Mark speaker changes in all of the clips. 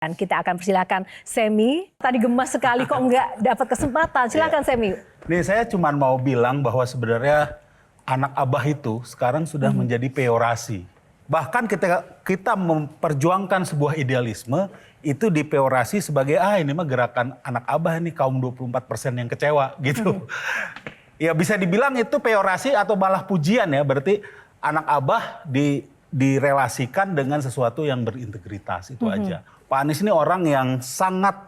Speaker 1: Dan kita akan persilakan Semi. Tadi gemas sekali kok nggak dapat kesempatan. Silakan Semi.
Speaker 2: Nih saya cuma mau bilang bahwa sebenarnya anak abah itu sekarang sudah menjadi peorasi. Bahkan kita memperjuangkan sebuah idealisme itu dipeorasi sebagai ini mah gerakan anak abah ini kaum 24% yang kecewa gitu. Ya bisa dibilang itu peorasi atau malah pujian ya. Berarti anak abah direlasikan dengan sesuatu yang berintegritas itu aja. Pak Anies ini orang yang sangat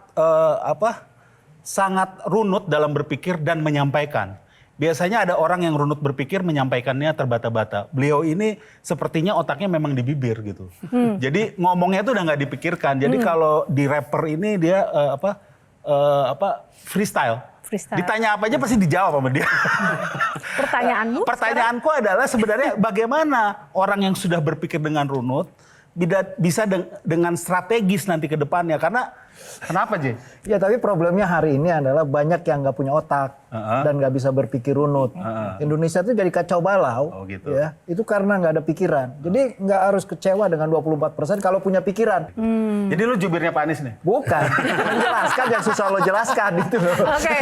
Speaker 2: sangat runut dalam berpikir dan menyampaikan. Biasanya ada orang yang runut berpikir menyampaikannya terbata-bata. Beliau ini sepertinya otaknya memang di bibir gitu. Jadi ngomongnya tuh udah nggak dipikirkan. Jadi kalau di rapper ini dia freestyle. Ditanya apa aja pasti dijawab sama dia.
Speaker 1: Pertanyaanmu?
Speaker 2: Pertanyaanku adalah sebenarnya bagaimana orang yang sudah berpikir dengan runut bisa dengan strategis nanti ke depannya. Karena kenapa, J?
Speaker 3: Ya tapi problemnya hari ini adalah banyak yang nggak punya otak dan nggak bisa berpikir runut. Indonesia itu jadi kacau balau.
Speaker 2: Oh, gitu.
Speaker 3: Ya, itu karena nggak ada pikiran. Jadi nggak harus kecewa dengan 24% kalau punya pikiran.
Speaker 2: Jadi lu jubirnya Pak Anies nih?
Speaker 3: Bukan. Menjelaskan yang susah lo jelaskan itu.
Speaker 1: Oke.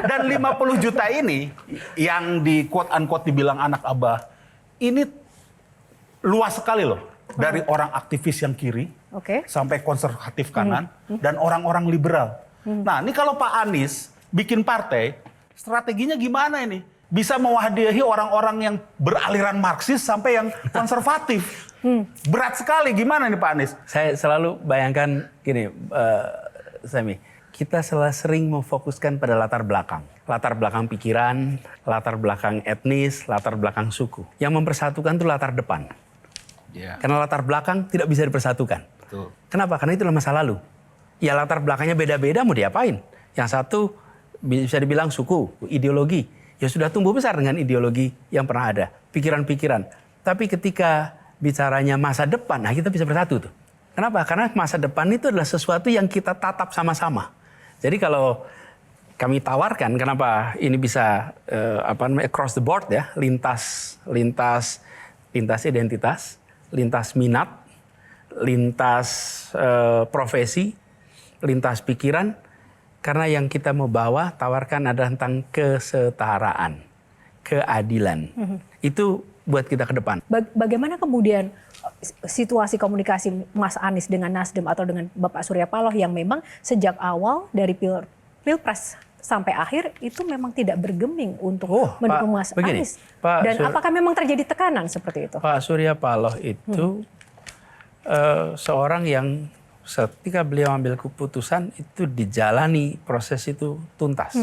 Speaker 2: Dan 50 juta ini yang di quote unquote dibilang anak abah, ini luas sekali loh. Dari orang aktivis yang kiri sampai konservatif kanan dan orang-orang liberal. Nah ini kalau Pak Anies bikin partai, strateginya gimana ini? Bisa mewadahi orang-orang yang beraliran Marxis sampai yang konservatif. Berat sekali, gimana nih Pak Anies?
Speaker 4: Saya selalu bayangkan gini, Semi. Kita sering memfokuskan pada latar belakang. Latar belakang pikiran, latar belakang etnis, latar belakang suku. Yang mempersatukan itu latar depan. Karena latar belakang tidak bisa dipersatukan.
Speaker 2: Betul.
Speaker 4: Kenapa? Karena itulah masa lalu. Ya latar belakangnya beda-beda mau diapain? Yang satu bisa dibilang suku, ideologi. Ya sudah tumbuh besar dengan ideologi yang pernah ada. Pikiran-pikiran. Tapi ketika bicaranya masa depan, nah kita bisa bersatu tuh. Kenapa? Karena masa depan itu adalah sesuatu yang kita tatap sama-sama. Jadi kalau kami tawarkan, kenapa ini bisa across the board ya, lintas identitas, lintas minat, lintas profesi, lintas pikiran. Karena yang kita mau bawa, tawarkan adalah tentang kesetaraan, keadilan. Itu buat kita ke depan.
Speaker 1: Bagaimana kemudian situasi komunikasi Mas Anies dengan Nasdem atau dengan Bapak Surya Paloh yang memang sejak awal dari Pilpres sampai akhir itu memang tidak bergeming untuk mendukung Mas Anies. Dan apakah memang terjadi tekanan seperti itu? Pak
Speaker 4: Surya Paloh itu seorang yang ketika beliau ambil keputusan itu dijalani proses itu tuntas.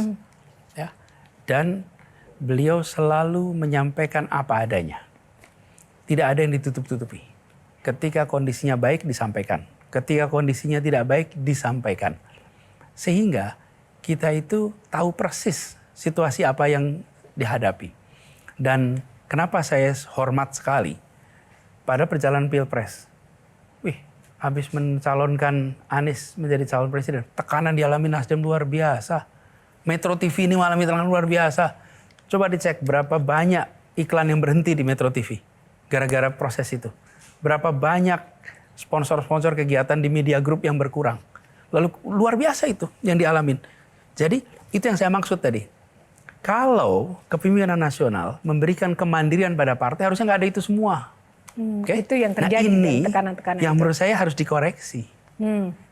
Speaker 4: Ya. Dan beliau selalu menyampaikan apa adanya. Tidak ada yang ditutup-tutupi. Ketika kondisinya baik disampaikan. Ketika kondisinya tidak baik disampaikan. Sehingga kita itu tahu persis situasi apa yang dihadapi. Dan kenapa saya hormat sekali pada perjalanan Pilpres. Habis mencalonkan Anies menjadi calon presiden, tekanan dialami Nasdem luar biasa. Metro TV ini mengalami tekanan luar biasa. Coba dicek berapa banyak iklan yang berhenti di Metro TV gara-gara proses itu. Berapa banyak sponsor-sponsor kegiatan di media group yang berkurang. Lalu luar biasa itu yang dialamin. Jadi itu yang saya maksud tadi. Kalau kepemimpinan nasional memberikan kemandirian pada partai harusnya nggak ada itu semua.
Speaker 1: Itu yang terjadi.
Speaker 4: Nah ini
Speaker 1: tekanan-tekanan
Speaker 4: yang
Speaker 1: itu.
Speaker 4: menurut saya harus dikoreksi.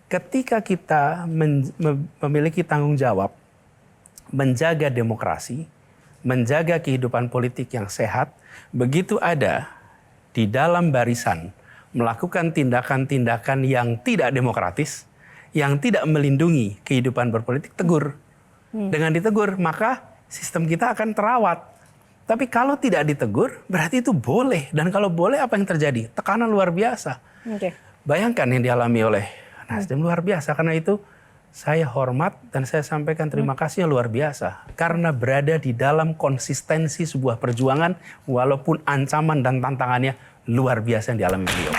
Speaker 4: Ketika kita memiliki tanggung jawab menjaga demokrasi, menjaga kehidupan politik yang sehat, begitu ada di dalam barisan melakukan tindakan-tindakan yang tidak demokratis, yang tidak melindungi kehidupan berpolitik, tegur. Dengan ditegur, maka sistem kita akan terawat. Tapi kalau tidak ditegur, berarti itu boleh. Dan kalau boleh, apa yang terjadi? Tekanan luar biasa. Bayangkan yang dialami oleh Nasdem luar biasa. Karena itu saya hormat dan saya sampaikan terima kasih yang luar biasa. Karena berada di dalam konsistensi sebuah perjuangan, walaupun ancaman dan tantangannya luar biasa yang dialami beliau.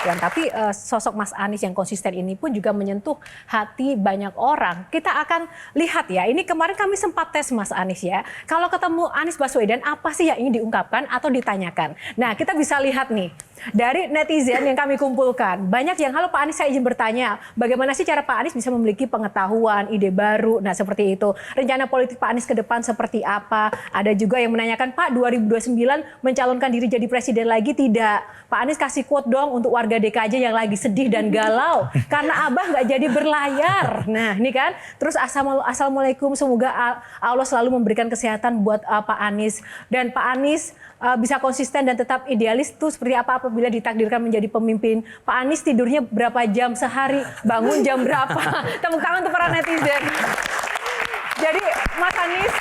Speaker 1: Dan tapi sosok Mas Anies yang konsisten ini pun juga menyentuh hati banyak orang. Kita akan lihat ya, ini kemarin kami sempat tes Mas Anies ya. Kalau ketemu Anies Baswedan, apa sih yang ingin diungkapkan atau ditanyakan? Nah, kita bisa lihat nih, dari netizen yang kami kumpulkan, banyak yang, halo Pak Anies, saya izin bertanya, bagaimana sih cara Pak Anies bisa memiliki pengetahuan, ide baru, nah seperti itu. Rencana politik Pak Anies ke depan seperti apa? Ada juga yang menanyakan, Pak 2029 mencalonkan diri jadi presiden lagi tidak? Pak Anies kasih quote dong untuk warga DKJ yang lagi sedih dan galau karena Abah nggak jadi berlayar. Nah ini kan, terus assalamualaikum, semoga Allah selalu memberikan kesehatan buat Pak Anies. Dan Pak Anies bisa konsisten dan tetap idealis tuh seperti apa apabila ditakdirkan menjadi pemimpin. Pak Anies tidurnya berapa jam sehari, bangun jam berapa? Tepuk tangan untuk para netizen. Jadi Mas Anies,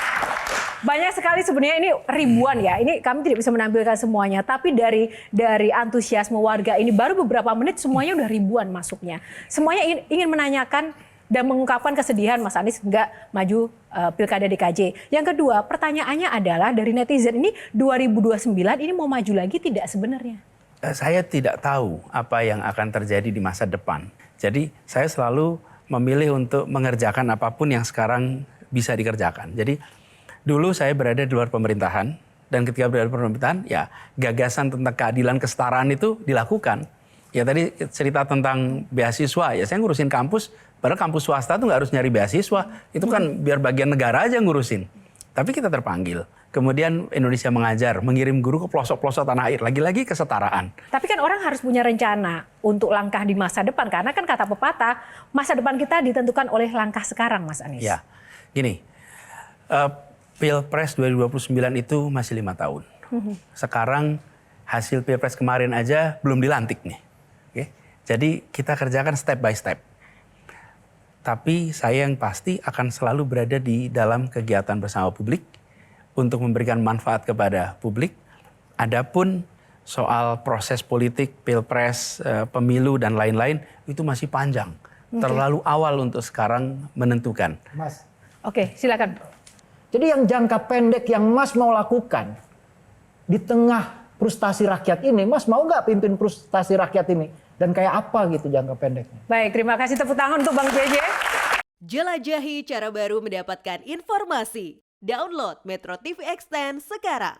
Speaker 1: banyak sekali sebenarnya, ini ribuan ya. Ini kami tidak bisa menampilkan semuanya, tapi dari antusiasme warga ini baru beberapa menit semuanya udah ribuan masuknya. Semuanya ingin menanyakan dan mengungkapkan kesedihan Mas Anies nggak maju Pilkada DKJ. Yang kedua, pertanyaannya adalah dari netizen ini 2029 ini mau maju lagi tidak sebenarnya?
Speaker 4: Saya tidak tahu apa yang akan terjadi di masa depan. Jadi saya selalu memilih untuk mengerjakan apapun yang sekarang bisa dikerjakan. Jadi dulu saya berada di luar pemerintahan, dan ketika berada di pemerintahan, ya gagasan tentang keadilan kesetaraan itu dilakukan. Ya tadi cerita tentang beasiswa, ya saya ngurusin kampus, padahal kampus swasta tuh nggak harus nyari beasiswa, itu kan biar bagian negara aja ngurusin. Tapi kita terpanggil. Kemudian Indonesia Mengajar, mengirim guru ke pelosok-pelosok tanah air, lagi-lagi kesetaraan.
Speaker 1: Tapi kan orang harus punya rencana untuk langkah di masa depan, karena kan kata pepatah, masa depan kita ditentukan oleh langkah sekarang, Mas Anies.
Speaker 4: Ya, gini, Pilpres 2029 itu masih 5 tahun. Sekarang hasil Pilpres kemarin aja belum dilantik nih. Oke? Jadi kita kerjakan step by step. Tapi saya yang pasti akan selalu berada di dalam kegiatan bersama publik untuk memberikan manfaat kepada publik. Adapun soal proses politik, Pilpres, pemilu dan lain-lain itu masih panjang. Terlalu awal untuk sekarang menentukan.
Speaker 3: Mas.
Speaker 1: Oke, silakan.
Speaker 3: Jadi yang jangka pendek yang Mas mau lakukan di tengah frustasi rakyat ini, Mas mau nggak pimpin frustasi rakyat ini? Dan kayak apa gitu jangka pendeknya?
Speaker 1: Baik, terima kasih, tepuk tangan untuk Bang JJ.
Speaker 5: Jelajahi cara baru mendapatkan informasi. Download Metro TV Extend sekarang.